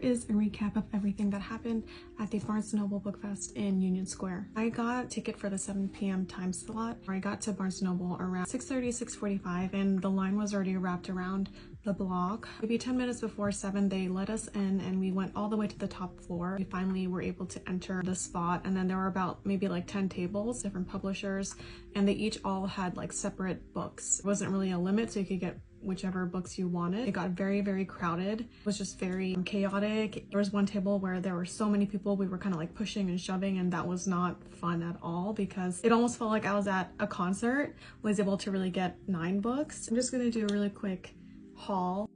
is a recap of everything that happened at the Barnes & Noble Book Fest in Union Square. I got a ticket for the 7 p.m. time slot. I got to Barnes & Noble around 6:30, 6:45, and the line was already wrapped around the block. Maybe 10 minutes before 7, they let us in and we went all the way to the top floor. We finally were able to enter the spot, and then there were about maybe like 10 tables, different publishers, and they each all had like separate books. It wasn't really a limit, so you could get whichever books you wanted. It got very, very crowded. It was just very chaotic. There was one table where there were so many people, we were kind of like pushing and shoving, and that was not fun at all because it almost felt like I was at a concert. I was able to really get 9 books. I'm just gonna do a really quick haul.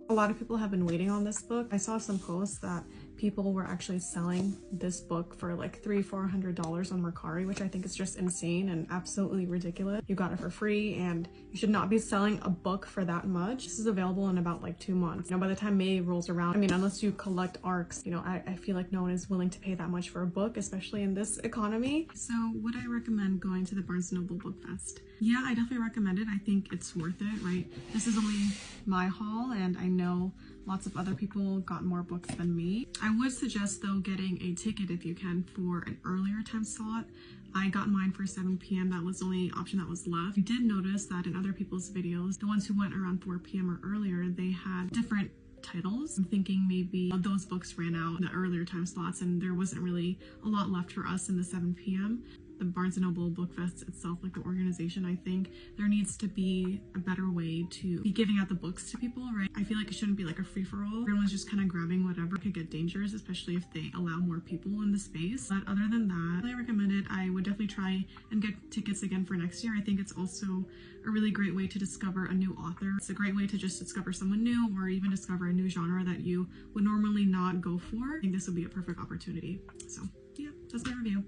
A lot of people have been waiting on this book. I saw some posts that people were actually selling this book for like $300–400 on Mercari, which I think is just insane and absolutely ridiculous. You got it for free, and you should not be selling a book for that much. This is available in about like 2 months. You know, by the time May rolls around, I mean, unless you collect ARCs, you know, I feel like no one is willing to pay that much for a book, especially in this economy. So would I recommend going to the Barnes & Noble Book Fest? Yeah, I definitely recommend it. I think it's worth it, right? This is only my haul, and I know lots of other people got more books than me. I would suggest though getting a ticket if you can for an earlier time slot. I got mine for 7 p.m. That was the only option that was left. I did notice that in other people's videos, the ones who went around 4 p.m. or earlier, they had different titles. I'm thinking maybe those books ran out in the earlier time slots and there wasn't really a lot left for us in the 7 p.m. The Barnes & Noble Book Fest itself, like the organization, I think there needs to be a better way to be giving out the books to people, right? I feel like it shouldn't be like a free-for-all. Everyone's just kind of grabbing whatever. Could get dangerous, especially if they allow more people in the space. But other than that, I recommend it. I would definitely try and get tickets again for next year. I think it's also a really great way to discover a new author. It's a great way to just discover someone new, or even discover a new genre that you would normally not go for. I think this would be a perfect opportunity. So yeah, that's my review.